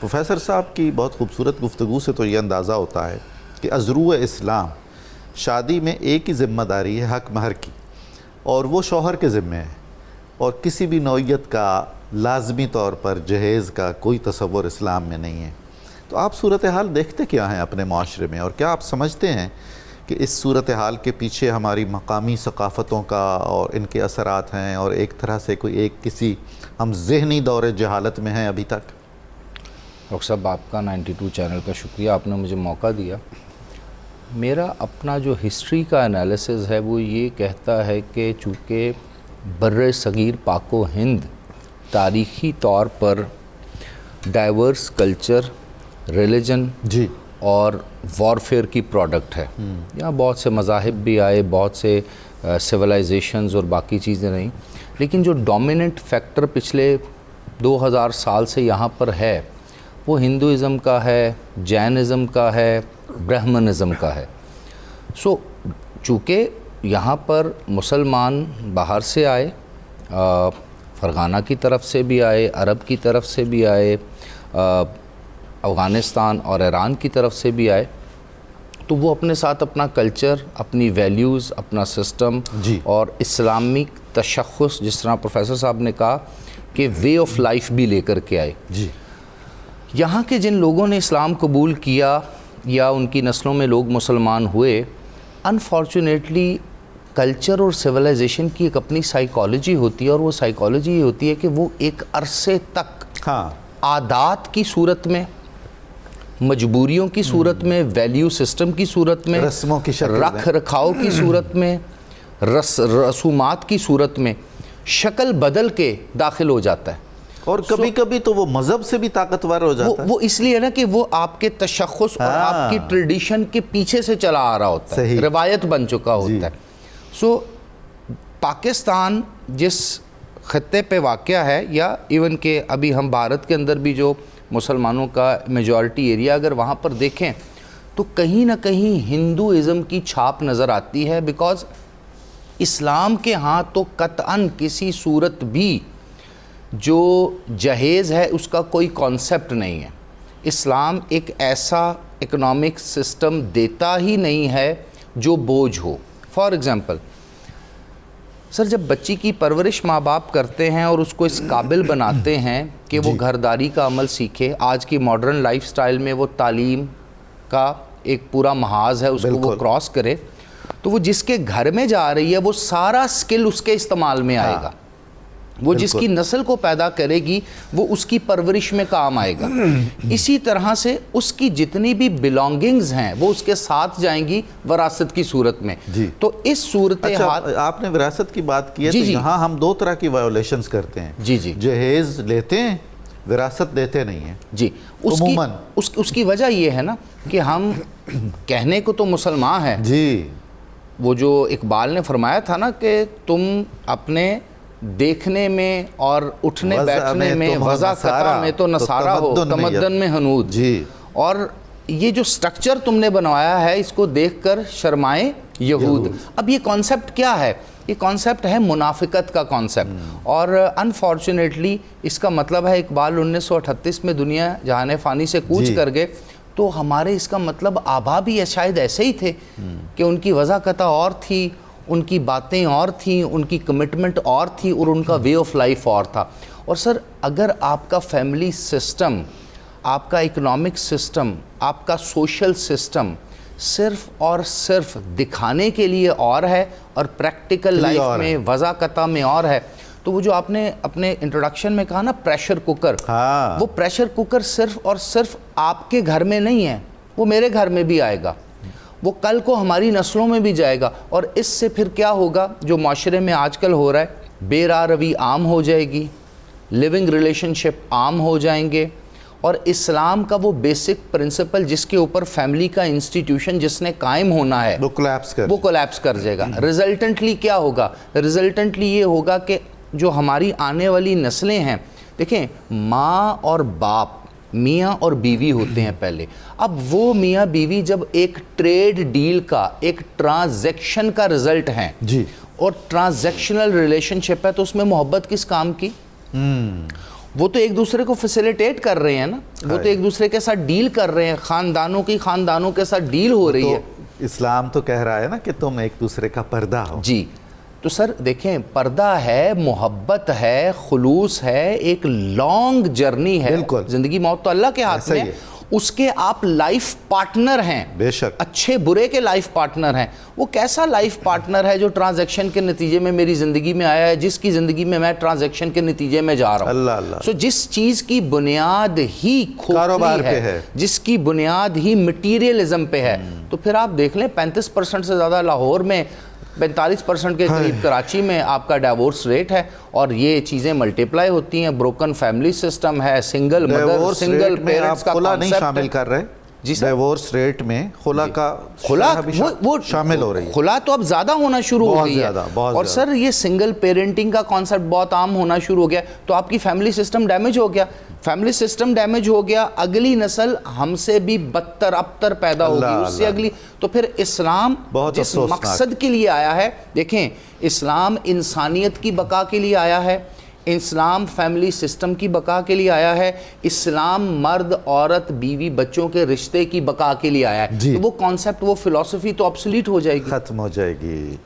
Professor صاحب کی بہت خوبصورت گفتگو سے تو یہ اندازہ ہوتا ہے کہ ازرو اسلام شادی میں ایک ہی ذمہ داری ہے حق مہر کی، اور وہ شوہر کے ذمے ہے، اور کسی بھی نوعیت کا لازمی طور پر جہیز کا کوئی تصور اسلام میں نہیں ہے۔ تو آپ صورتحال دیکھتے کیا ہیں اپنے معاشرے میں، اور کیا آپ سمجھتے ہیں کہ اس صورتحال کے پیچھے ہماری مقامی ثقافتوں کا اور ان کے اثرات ہیں، اور ایک طرح سے کسی ہم ذہنی دور جہالت میں ہیں ابھی تک؟ ڈاکٹر صاحب آپ کا 92 چینل کا شکریہ، آپ نے مجھے موقع دیا۔ میرا اپنا جو ہسٹری کا انالیسز ہے وہ یہ کہتا ہے کہ چونکہ بر صغیر پاک و ہند تاریخی طور پر ڈائیورس کلچر، ریلیجن جی اور وارفیئر کی پروڈکٹ ہے، یہاں بہت سے مذاہب بھی آئے، بہت سے سویلائزیشنز اور باقی چیزیں رہیں، لیکن جو ڈومیننٹ فیکٹر پچھلے 2000 سال سے یہاں پر ہے وہ ہندوازم کا ہے، جینازم کا ہے، برہمنزم کا ہے۔ چونکہ یہاں پر مسلمان باہر سے آئے، فرغانہ کی طرف سے بھی آئے، عرب کی طرف سے بھی آئے، افغانستان اور ایران کی طرف سے بھی آئے، تو وہ اپنے ساتھ اپنا کلچر، اپنی ویلیوز، اپنا سسٹم اور اسلامک تشخص، جس طرح پروفیسر صاحب نے کہا کہ وے آف لائف بھی لے کر کے آئے۔ یہاں کے جن لوگوں نے اسلام قبول کیا یا ان کی نسلوں میں لوگ مسلمان ہوئے، انفارچونیٹلی کلچر اور سویلائزیشن کی ایک اپنی سائیکالوجی ہوتی ہے، اور وہ سائیکالوجی یہ ہوتی ہے کہ وہ ایک عرصے تک عادات کی صورت میں، مجبوریوں کی صورت میں، ویلیو سسٹم کی صورت میں، رسموں کی شکل، رکھ رکھاؤ کی صورت میں، رسومات کی صورت میں شکل بدل کے داخل ہو جاتا ہے، اور کبھی کبھی تو وہ مذہب سے بھی طاقتور ہو جاتا ہے۔ وہ اس لیے نا کہ وہ آپ کے تشخص اور آپ کی ٹریڈیشن کے پیچھے سے چلا آ رہا ہوتا ہے، روایت بن چکا ہوتا ہے۔ پاکستان جس خطے پہ واقع ہے، یا ایون کہ ابھی ہم بھارت کے اندر بھی جو مسلمانوں کا میجورٹی ایریا اگر وہاں پر دیکھیں تو کہیں نہ کہیں ہندوازم کی چھاپ نظر آتی ہے، بیکاز اسلام کے ہاں تو قطعاً کسی صورت بھی جو جہیز ہے اس کا کوئی کانسیپٹ نہیں ہے۔ اسلام ایک ایسا اکنامک سسٹم دیتا ہی نہیں ہے جو بوجھ ہو۔ فار ایگزامپل سر، جب بچی کی پرورش ماں باپ کرتے ہیں اور اس کو اس قابل بناتے ہیں کہ وہ گھرداری کا عمل سیکھے، آج کی ماڈرن لائف سٹائل میں وہ تعلیم کا ایک پورا محاذ ہے، اس کو وہ کراس کرے، تو وہ جس کے گھر میں جا رہی ہے وہ سارا سکل اس کے استعمال میں آئے گا، وہ جس کی نسل کو پیدا کرے گی وہ اس کی پرورش میں کام آئے گا۔ اسی طرح سے اس کی جتنی بھی بلانگنگز ہیں وہ اس کے ساتھ جائیں گی وراثت کی صورت میں۔ تو اس صورتحال، آپ نے وراثت کی بات کی ہے، تو یہاں ہم دو طرح کی وائولیشنز کرتے ہیں، جہیز لیتے ہیں، وراثت دیتے نہیں ہیں۔ جی، اس کی وجہ یہ ہے نا کہ ہم کہنے کو تو مسلمان ہیں، وہ جو اقبال نے فرمایا تھا نا کہ تم اپنے دیکھنے میں اور اٹھنے بیٹھنے میں وضع خطا میں تو نصارہ ہو، تمدن میں ہنود، اور یہ جو سٹرکچر تم نے بنوایا ہے اس کو دیکھ کر شرمائے یہود۔ اب یہ کانسیپٹ کیا ہے؟ یہ کانسیپٹ ہے منافقت کا کانسیپٹ، اور انفارچونیٹلی اس کا مطلب ہے اقبال 1938 میں دنیا جہان فانی سے کوچ کر گئے، تو ہمارے اس کا مطلب آبا بھی شاید ایسے ہی تھے کہ ان کی وضع خطا اور تھی، ان کی باتیں اور تھیں، ان کی کمٹمنٹ اور تھی، اور ان کا وے آف لائف اور تھا۔ اور سر اگر آپ کا فیملی سسٹم، آپ کا اکنامک سسٹم، آپ کا سوشل سسٹم صرف اور صرف دکھانے کے لیے اور ہے اور پریکٹیکل لائف میں وضع قطع میں اور ہے، تو وہ جو آپ نے اپنے انٹروڈکشن میں کہا نا پریشر کوکر، وہ پریشر کوکر صرف اور صرف آپ کے گھر میں نہیں ہے، وہ میرے گھر میں بھی آئے گا، وہ کل کو ہماری نسلوں میں بھی جائے گا، اور اس سے پھر کیا ہوگا جو معاشرے میں آج کل ہو رہا ہے، بے راہ روی عام ہو جائے گی، لیونگ ریلیشن شپ عام ہو جائیں گے، اور اسلام کا وہ بیسک پرنسپل جس کے اوپر فیملی کا انسٹیٹیوشن جس نے قائم ہونا ہے وہ کولیپس کر جائے گا۔ ریزلٹنٹلی کیا ہوگا؟ ریزلٹنٹلی یہ ہوگا کہ جو ہماری آنے والی نسلیں ہیں، دیکھیں ماں اور باپ میاں اور بیوی ہوتے ہیں پہلے، اب وہ میاں بیوی جب ایک ٹریڈ ڈیل کا، ایک ٹرانزیکشن کا رزلٹ ہیں، اور ٹرانزیکشنل ریلیشن شپ ہے، تو اس میں محبت کس کام کی؟ وہ تو ایک دوسرے کو فیسیلیٹیٹ کر رہے ہیں نا, وہ تو ایک دوسرے کے ساتھ ڈیل کر رہے ہیں, خاندانوں کے ساتھ ڈیل ہو رہی ہے. اسلام تو کہہ رہا ہے نا کہ تم ایک دوسرے کا پردہ ہو. جی تو سر دیکھیں, پردہ ہے, محبت ہے, خلوص ہے, ایک لانگ جرنی ہے. زندگی موت تو اللہ کے ہاتھ میں ہے, اس کے آپ لائف پارٹنر ہیں, بے شک اچھے برے کے لائف پارٹنر ہیں. وہ کیسا لائف پارٹنر ہے جو ٹرانزیکشن کے نتیجے میں میری زندگی میں آیا ہے, جس کی زندگی میں ٹرانزیکشن کے نتیجے میں جا رہا ہوں. اللہ اللہ. سو جس چیز کی بنیاد ہی کاروبار کھوکھلی ہے, جس کی بنیاد ہی مٹیریلزم پہ ہے, تو پھر آپ دیکھ لیں 35% سے زیادہ لاہور میں, 45% کے قریب کراچی میں آپ کا ڈیورس ریٹ ہے. اور یہ چیزیں ملٹیپلائی ہوتی ہیں, بروکن فیملی سسٹم ہے, سنگل مدر, سنگل پیرنٹس کا خلا نہیں شامل کر رہے. جی سر, ڈیورس ریٹ میں خلا کا وہ شامل ہو رہی ہے. خلا تو اب زیادہ ہونا شروع ہو گئی ہے. اور سر یہ سنگل پیرنٹنگ کا کانسیپٹ بہت عام ہونا شروع ہو گیا, تو آپ کی فیملی سسٹم ڈیمیج ہو گیا. فیملی سسٹم ڈیمیج ہو گیا, اگلی نسل ہم سے بھی بدتر ابتر پیدا ہوگی, اس سے اگلی. تو پھر اسلام جس مقصد کے لیے آیا ہے, دیکھیں اسلام انسانیت کی بقا کے لیے آیا ہے, اسلام فیملی سسٹم کی بقا کے لیے آیا ہے, اسلام مرد عورت بیوی بچوں کے رشتے کی بقا کے لیے آیا ہے. تو وہ کانسیپٹ, وہ فلسفی تو obsolete ہو جائے گی, ختم ہو جائے گی.